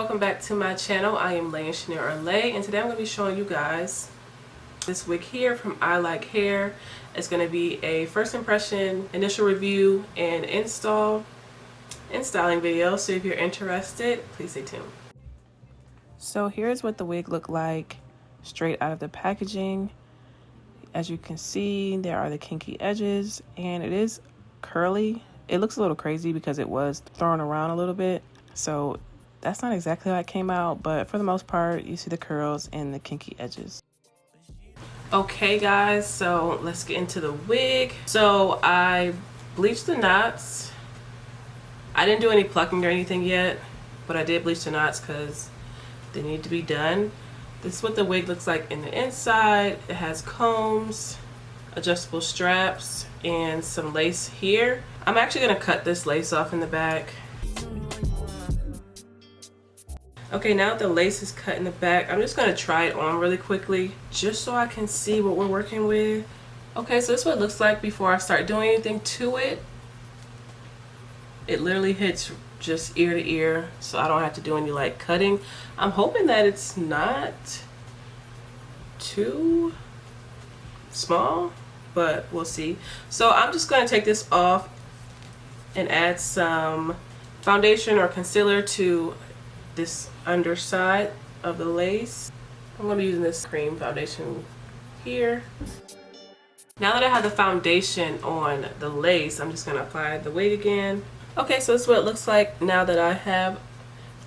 welcome back to my channel. I am laichenir or Lay, and today I'm going to be showing you guys this wig here from ILIKEHAIR. It's going to be a first impression, initial review, and install and styling video. So if you're interested, please stay tuned. So here's what the wig looked like straight out of the packaging. As you can see, there are the kinky edges, and it is curly. It looks a little crazy because it was thrown around a little bit. So that's not exactly how it came out, but for the most part, you see the curls and the kinky edges. Okay guys, so let's get into the wig. So I bleached the knots. I didn't do any plucking or anything yet, but I did bleach the knots because they need to be done. This is what the wig looks like in the inside. It has combs, adjustable straps, and some lace here. I'm actually gonna cut this lace off in the back. Okay, now that the lace is cut in the back, I'm just going to try it on really quickly just so I can see what we're working with. Okay, so this is what it looks like before I start doing anything to it. It literally hits just ear to ear, so I don't have to do any like cutting. I'm hoping that it's not too small, but we'll see. So I'm just going to take this off and add some foundation or concealer to this underside of the lace. I'm going to be using this cream foundation here. Now that I have the foundation on the lace, I'm just going to apply the wig again. Okay, so this is what it looks like now that I have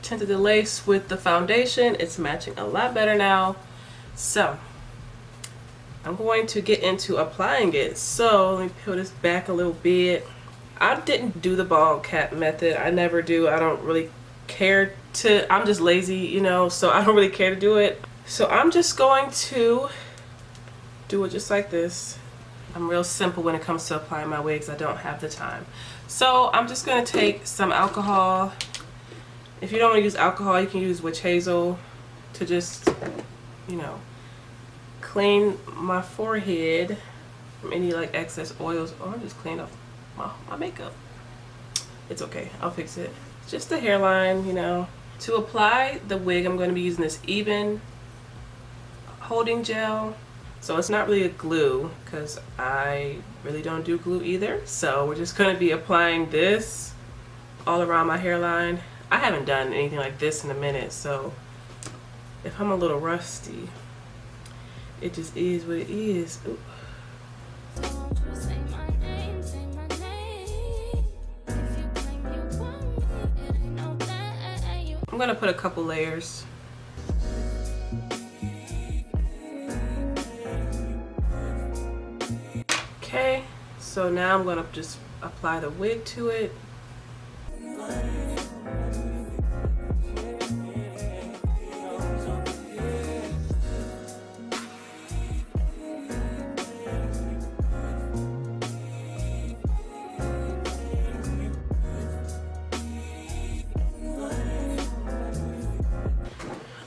tinted the lace with the foundation. It's matching a lot better now. So I'm going to get into applying it. So let me peel this back a little bit. I didn't do the bald cap method. I never do. I don't really care to, I'm just lazy, you know, so I don't really care to do it. So I'm just going to do it just like this. I'm real simple when it comes to applying my wigs. I don't have the time. So I'm just going to take some alcohol. If you don't want to use alcohol, you can use witch hazel to just, you know, clean my forehead from any like excess oils. Oh, I'm just cleaning off my makeup. It's okay, I'll fix it. Just the hairline, you know. To apply the wig, I'm going to be using this EBIN holding gel. So it's not really a glue because I really don't do glue either. So we're just going to be applying this all around my hairline. I haven't done anything like this in a minute, so if I'm a little rusty, it just is what it is. Ooh. I'm gonna put a couple layers. Okay, so now I'm gonna just apply the wig to it.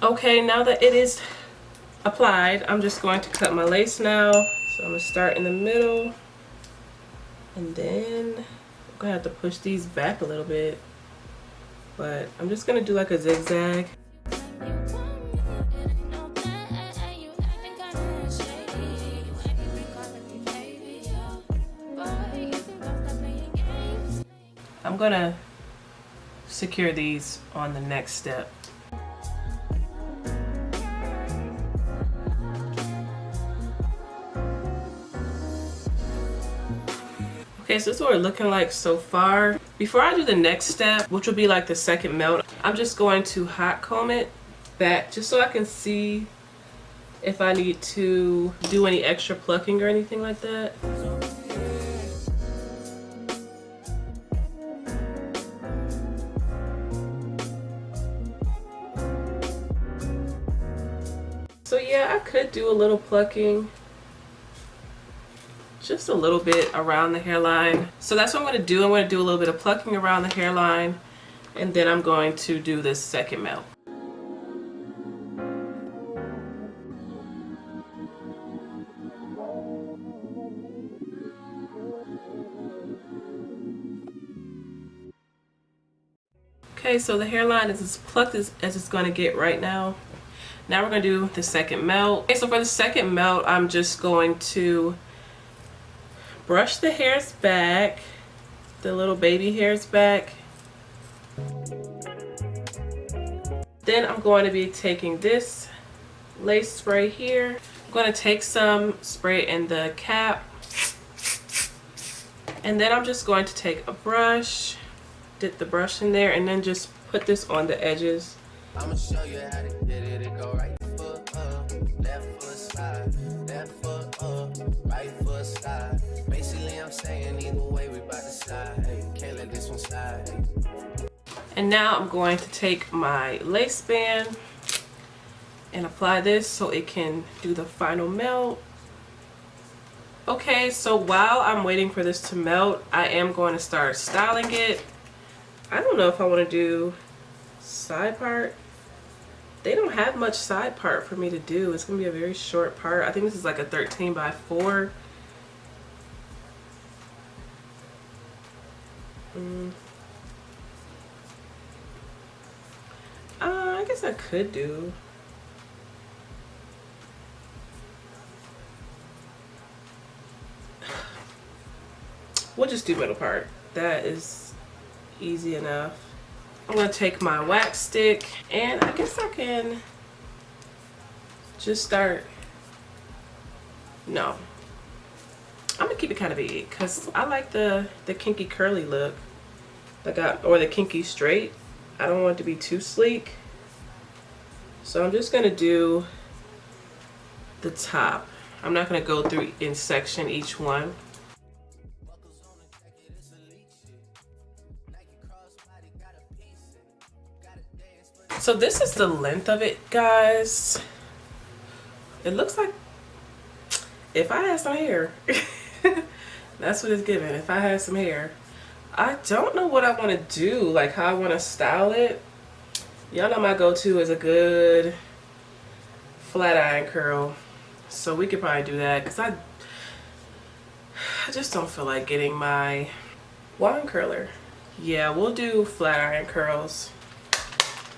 Okay, now that it is applied, I'm just going to cut my lace now. So I'm going to start in the middle, and then I'm going to have to push these back a little bit, but I'm just going to do like a zigzag. I'm going to secure these on the next step. Okay, so this is what we're looking like so far. Before I do the next step, which will be like the second melt, I'm just going to hot comb it back just so I can see if I need to do any extra plucking or anything like that. So yeah, I could do a little plucking. Just a little bit around the hairline. So that's what I'm going to do. I'm going to do a little bit of plucking around the hairline, and then I'm going to do this second melt. Okay, so the hairline is as plucked as it's going to get right now. Now we're going to do the second melt. Okay, so for the second melt, I'm just going to brush the hairs back, the little baby hairs back. Then I'm going to be taking this lace spray here. I'm going to take some, spray in the cap. And then I'm just going to take a brush, dip the brush in there, and then just put this on the edges. I'm gonna show you how to get it. It go right foot up, left foot slide, left foot up, right foot slide. Basically, I'm saying either way we about to slide. Hey, can't let this one slide. And now I'm going to take my lace band and apply this so it can do the final melt. Okay, so while I'm waiting for this to melt, I am going to start styling it. I don't know if I want to do side part. They don't have much side part for me to do. It's going to be a very short part. I think this is like a 13 by 4. I guess I could do. We'll just do middle part. That is easy enough. I'm going to take my wax stick and I guess I can just start. No, I'm gonna keep it kind of big because I like the kinky curly look, or the kinky straight. I don't want it to be too sleek, so I'm just gonna do the top. I'm not gonna go through in section each one. So this is the length of it, guys. It looks like if I had some hair, that's what it's giving. If I had some hair. I don't know what I want to do, like how I want to style it. Y'all know my go-to is a good flat iron curl. So we could probably do that because I just don't feel like getting my wand curler. Yeah, we'll do flat iron curls.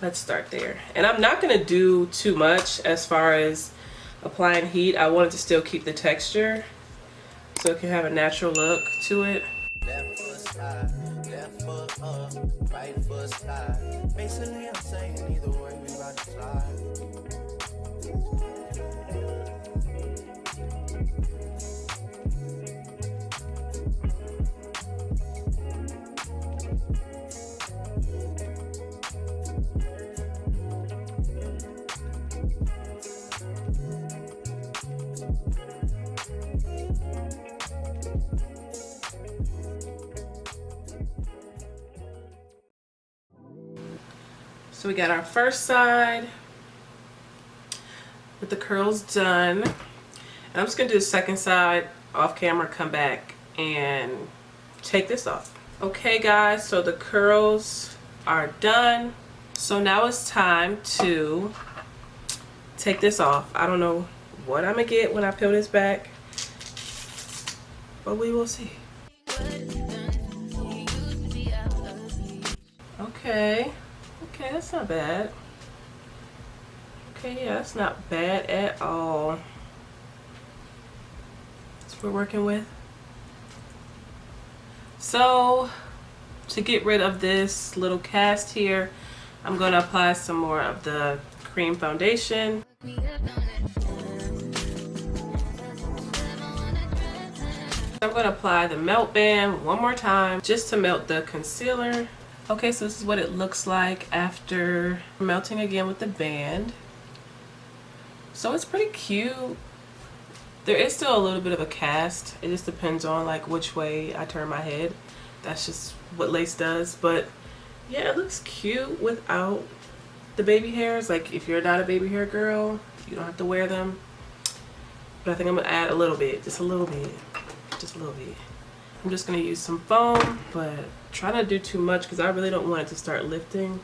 Let's start there. And I'm not going to do too much as far as applying heat. I wanted to still keep the texture so it can have a natural look to it. Left foot slide, left foot up, right foot slide. Basically, I'm saying either way we about to slide. So we got our first side with the curls done. And I'm just gonna do the second side off camera, come back and take this off. Okay guys, so the curls are done. So now it's time to take this off. I don't know what I'm gonna get when I peel this back, but we will see. Okay. Okay, that's not bad. Okay, yeah, that's not bad at all. That's what we're working with. So, to get rid of this little cast here, I'm going to apply some more of the cream foundation. I'm going to apply the melt band one more time just to melt the concealer. Okay, so this is what it looks like after melting again with the band. So it's pretty cute. There is still a little bit of a cast. It just depends on like which way I turn my head. That's just what lace does. But yeah, it looks cute without the baby hairs. Like if you're not a baby hair girl, you don't have to wear them. But I think I'm gonna add a little bit, just a little bit, just a little bit. I'm just gonna use some foam, but try not to do too much because I really don't want it to start lifting.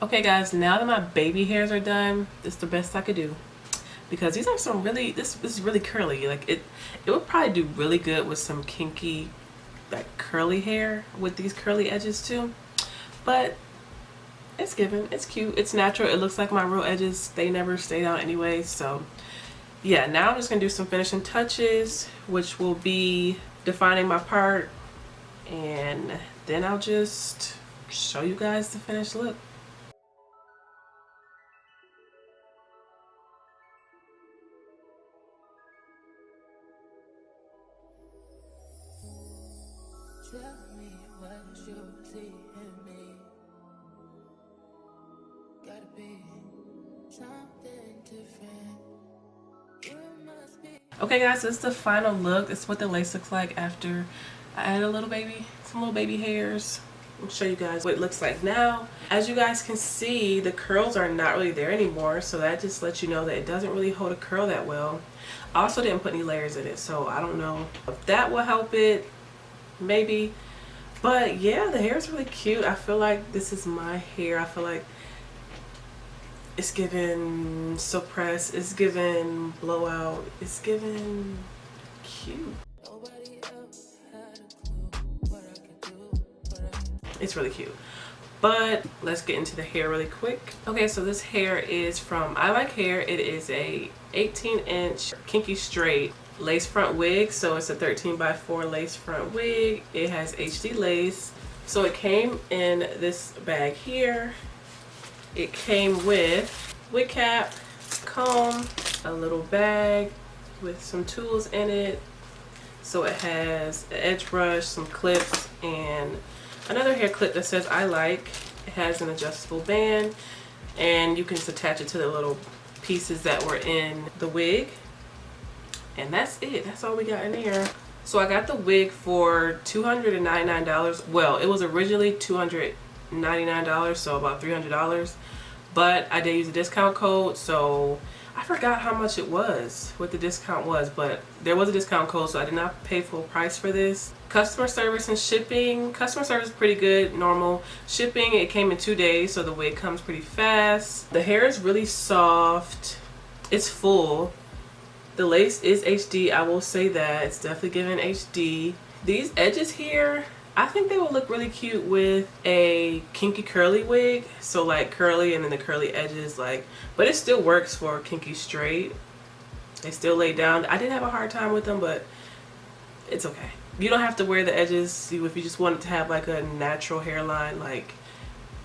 Okay guys, now that my baby hairs are done, this is the best I could do. Because these are some really, this is really curly. Like it would probably do really good with some kinky, like curly hair with these curly edges too. But it's given, it's cute, it's natural. It looks like my real edges, they never stayed out anyway. So yeah, now I'm just gonna do some finishing touches, which will be defining my part, and then I'll just show you guys the finished look. Tell me what you see in me. Gotta be something different. You must be. Okay guys, this is the final look. This is what the lace looks like after I added some little baby hairs. I'll show you guys what it looks like now. As you guys can see, the curls are not really there anymore, so that just lets you know that it doesn't really hold a curl that well. I also didn't put any layers in it, so I don't know if that will help it. Maybe. But yeah, the hair is really cute. I feel like this is my hair. I feel like it's given suppress, it's given blowout, it's given cute. It's really cute. But let's get into the hair really quick. Okay, so this hair is from ILIKEHAIR. It is a 18-inch kinky straight lace front wig. So it's a 13x4 lace front wig. It has HD lace. So it came in this bag here. It came with wig cap, comb, a little bag with some tools in it. So it has an edge brush, some clips, and another hair clip that says I like. It has an adjustable band, and you can just attach it to the little pieces that were in the wig. And that's it. That's all we got in here. So I got the wig for $299. Well, it was originally $299, so about $300. But I did use a discount code, so I forgot how much it was, what the discount was, but there was a discount code, so I did not pay full price for this. Customer service and shipping. Customer service is pretty good, normal. Shipping, it came in 2 days, so the wig comes pretty fast. The hair is really soft. It's full. The lace is HD, I will say that. It's definitely giving HD. These edges here, I think they will look really cute with a kinky curly wig. So like curly and then the curly edges, like, but it still works for kinky straight. They still lay down. I did have a hard time with them, but it's okay. You don't have to wear the edges if you just wanted to have like a natural hairline, like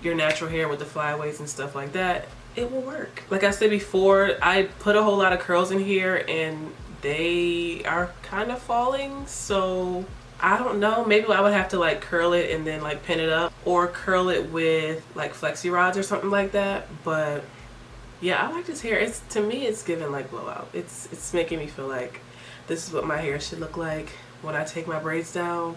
your natural hair with the flyaways and stuff like that. It will work. Like I said before, I put a whole lot of curls in here and they are kind of falling, so I don't know, maybe I would have to like curl it and then like pin it up, or curl it with like flexi rods or something like that. But yeah, I like this hair. It's, to me, it's giving like blowout. It's making me feel like this is what my hair should look like when I take my braids down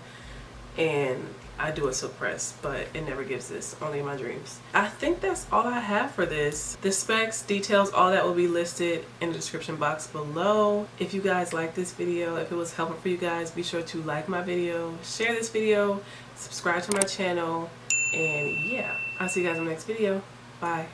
and I do a silk press, but it never gives this, only in my dreams. I think that's all I have for this. The specs, details, all that will be listed in the description box below. If you guys like this video, if it was helpful for you guys, be sure to like my video, share this video, subscribe to my channel, and yeah, I'll see you guys in the next video. Bye.